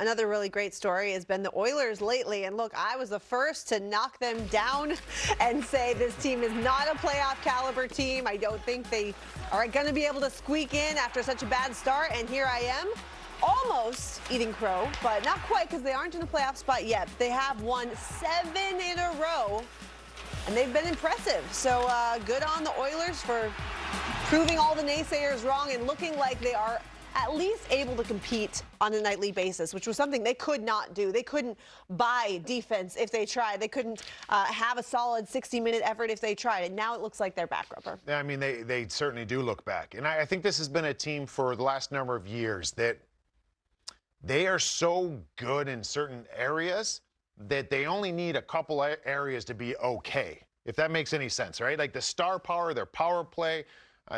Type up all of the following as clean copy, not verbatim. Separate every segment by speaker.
Speaker 1: Another really great story has been the Oilers lately. And look, I was the first to knock them down and say this team is not a playoff caliber team. I don't think they are going to be able to squeak in after such a bad start. And here I am, almost eating crow, but not quite because they aren't in a playoff spot yet. They have won 7 in a row, and they've been impressive. So good on the Oilers for proving all the naysayers wrong and looking like they are at least able to compete on a nightly basis, which was something they could not do. They couldn't buy defense if they tried. They couldn't have a solid 60-minute effort if they tried. And now it looks like they're back, Rupper.
Speaker 2: Yeah, I mean, they certainly do look back. And I think this has been a team for the last number of years that they are so good in certain areas that they only need a couple areas to be okay, if that makes any sense, right? Like the star power, their power play,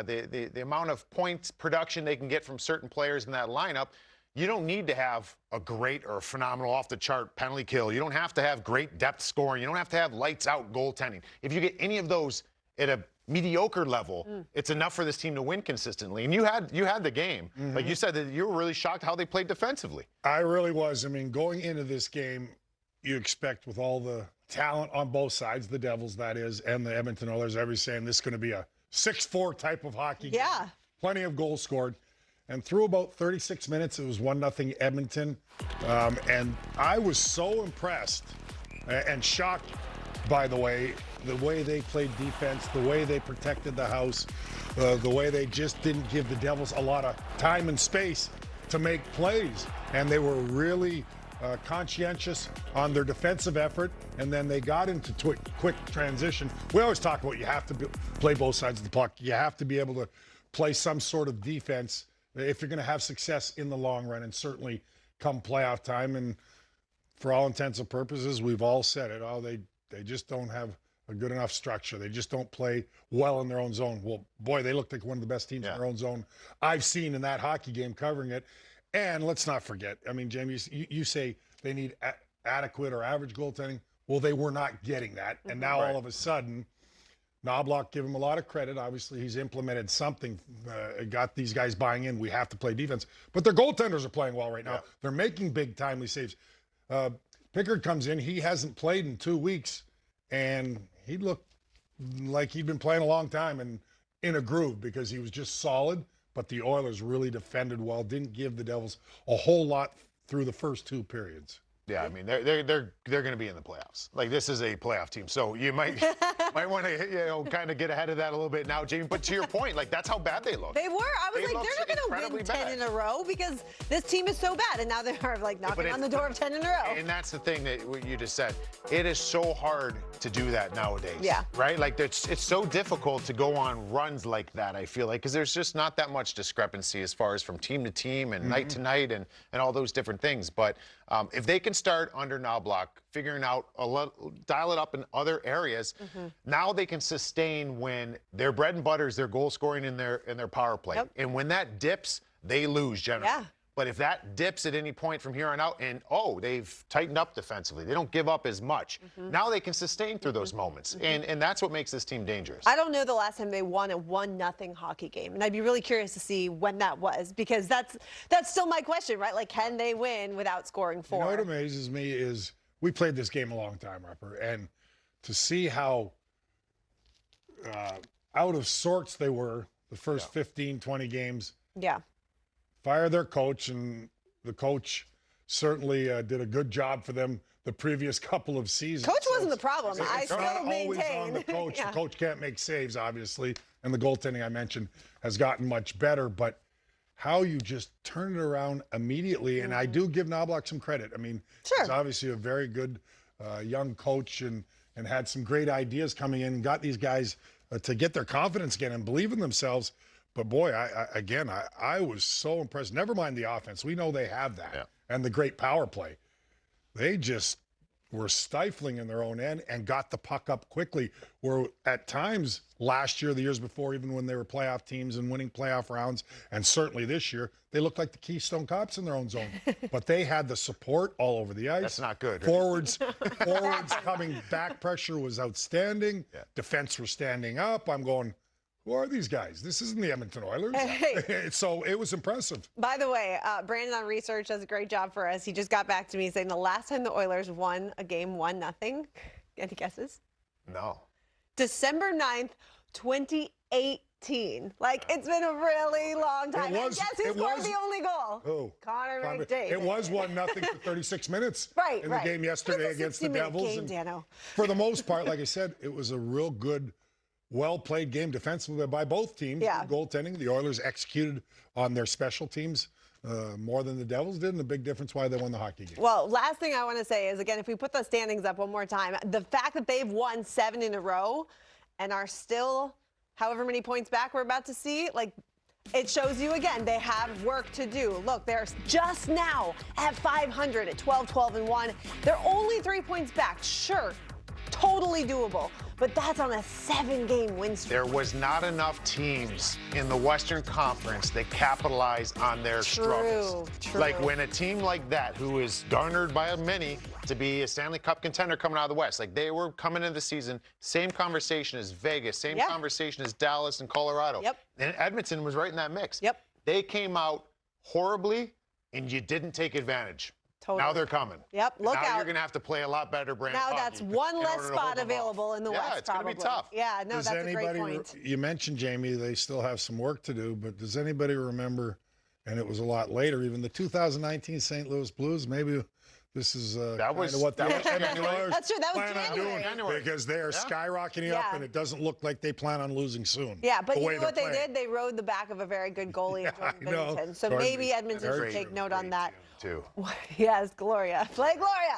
Speaker 2: the amount of points production they can get from certain players in that lineup. You don't need to have a great or phenomenal off-the-chart penalty kill. You don't have to have great depth scoring. You don't have to have lights-out goaltending. If you get any of those at a mediocre level, it's enough for this team to win consistently. And you had the game. Like you said, that you were really shocked how they played defensively.
Speaker 3: I really was. I mean, going into this game, you expect with all the talent on both sides, the Devils, that is, and the Edmonton Oilers, everybody's saying this is going to be a 6-4 type of hockey game.
Speaker 1: Yeah.
Speaker 3: Plenty of goals scored. And through about 36 minutes, it was 1-0 Edmonton. And I was so impressed and shocked, by the way they played defense, the way they protected the house, the way they just didn't give the Devils a lot of time and space to make plays. And they were really conscientious on their defensive effort, and then they got into quick transition. We always talk about you have to play both sides of the puck. You have to be able to play some sort of defense if you're going to have success in the long run, and certainly come playoff time. And for all intents and purposes, we've all said it. Oh, they just don't have a good enough structure. They just don't play well in their own zone. Well, boy, they look like one of the best teams in their own zone I've seen in that hockey game covering it. And let's not forget, I mean, Jamie, you say they need adequate or average goaltending. Well, they were not getting that. And now all of a sudden, Knoblauch, give him a lot of credit. Obviously, he's implemented something, got these guys buying in. We have to play defense. But their goaltenders are playing well right now. They're making big, timely saves. Pickard comes in. He hasn't played in 2 weeks, and he looked like he'd been playing a long time and in a groove because he was just solid. But the Oilers really defended well, didn't give the Devils a whole lot through the first 2 periods.
Speaker 2: Yeah, I mean they're going to be in the playoffs. Like, this is a playoff team, so you might want to kind of get ahead of that a little bit now, Jamie. But to your point, like, that's how bad they look.
Speaker 1: They were. I was like, they're not going to win 10 in a row because this team is so bad, and now they are like knocking on the door of 10 in a row.
Speaker 2: And that's the thing that you just said. It is so hard to do that nowadays.
Speaker 1: Yeah.
Speaker 2: Right? Like, it's so difficult to go on runs like that, I feel like, because there's just not that much discrepancy as far as from team to team and night to night and all those different things. But if they can start under Knoblauch, figuring out dial it up in other areas, now they can sustain when their bread and butter is their goal scoring in their power play. And when that dips, they lose generally.
Speaker 1: Yeah.
Speaker 2: But if that dips at any point from here on out, and they've tightened up defensively, they don't give up as much. Now they can sustain through those moments, and that's what makes this team dangerous.
Speaker 1: I don't know the last time they won a 1-0 hockey game, and I'd be really curious to see when that was, because that's still my question, right? Like, can they win without scoring 4?
Speaker 3: You know what amazes me is we played this game a long time, Rupper, and to see how out of sorts they were the first 15, 20 games.
Speaker 1: Yeah.
Speaker 3: Fire their coach, and the coach certainly did a good job for them the previous couple of seasons.
Speaker 1: Coach wasn't the problem. I still maintain.
Speaker 3: Always on the coach. The coach can't make saves, obviously, and the goaltending I mentioned has gotten much better. But how you just turn it around immediately, and I do give Knoblauch some credit. I mean, he's obviously a very good young coach and had some great ideas coming in and got these guys to get their confidence again and believe in themselves. But boy, I was so impressed. Never mind the offense. We know they have that and the great power play. They just were stifling in their own end and got the puck up quickly, where at times last year, the years before, even when they were playoff teams and winning playoff rounds, and certainly this year, they looked like the Keystone Cops in their own zone. But they had the support all over the ice.
Speaker 2: That's not good. Right?
Speaker 3: Forwards coming back, pressure was outstanding. Defense was standing up. I'm going, who are these guys? This isn't the Edmonton Oilers.
Speaker 1: Hey.
Speaker 3: So it was impressive.
Speaker 1: By the way, Brandon on research does a great job for us. He just got back to me saying the last time the Oilers won a game 1-0. Any guesses?
Speaker 2: No.
Speaker 1: December 9th, 2018. Like, it's been a really long time. And guess who scored the only goal?
Speaker 3: Who?
Speaker 1: Connor McDavid.
Speaker 3: It was 1-0 for 36 minutes
Speaker 1: Right,
Speaker 3: in the game yesterday against the Devils.
Speaker 1: Game,
Speaker 3: and
Speaker 1: Dano.
Speaker 3: for the most part, like I said, it was a real good, well-played game defensively by both teams.
Speaker 1: Yeah.
Speaker 3: Goaltending. The Oilers executed on their special teams more than the Devils did, and the big difference why they won the hockey game.
Speaker 1: Well, last thing I want to say is, again, if we put the standings up one more time, the fact that they've won 7 in a row and are still however many points back we're about to see, like, it shows you again they have work to do. Look, they're just now at 500 at 12-12-1. They're only 3 points back. Sure, totally doable, but that's on a 7-game win streak.
Speaker 2: There was not enough teams in the Western Conference that capitalize on their struggles.
Speaker 1: True.
Speaker 2: Like when a team like that, who is garnered by many to be a Stanley Cup contender coming out of the West, like they were coming into the season, same conversation as Vegas, same conversation as Dallas and Colorado.
Speaker 1: Yep.
Speaker 2: And Edmonton was right in that mix.
Speaker 1: Yep.
Speaker 2: They came out horribly, and you didn't take advantage.
Speaker 1: Totally.
Speaker 2: Now they're coming.
Speaker 1: Yep, look
Speaker 2: now
Speaker 1: out.
Speaker 2: you're going to have to play a lot better brand
Speaker 1: Now
Speaker 2: of
Speaker 1: that's
Speaker 2: hockey
Speaker 1: one
Speaker 2: in
Speaker 1: less
Speaker 2: order to
Speaker 1: spot
Speaker 2: hold them off.
Speaker 1: available in the West,
Speaker 2: it's going to be tough.
Speaker 1: Yeah, no,
Speaker 3: Does
Speaker 1: that's a great point.
Speaker 3: You mentioned, Jamie, they still have some work to do, but does anybody remember, and it was a lot later, even the 2019 St. Louis Blues? Maybe this is
Speaker 2: That was-
Speaker 3: what the
Speaker 2: that was
Speaker 3: Edmonton Oilers
Speaker 1: That's true, that was
Speaker 3: plan on doing,
Speaker 2: January.
Speaker 3: because they are skyrocketing up,
Speaker 1: Yeah.
Speaker 3: and it doesn't look like they plan on losing soon.
Speaker 1: Yeah, but
Speaker 3: the
Speaker 1: you
Speaker 3: way
Speaker 1: know what
Speaker 3: they're
Speaker 1: they
Speaker 3: playing.
Speaker 1: did? They rode the back of a very good goalie in Jordan
Speaker 3: I know.
Speaker 1: Binnington. So
Speaker 3: Jordan
Speaker 1: maybe
Speaker 3: Binnington.
Speaker 1: Edmonton should
Speaker 3: Very
Speaker 1: take
Speaker 3: true.
Speaker 1: note on that.
Speaker 2: Too.
Speaker 1: Yes, Gloria. Play Gloria.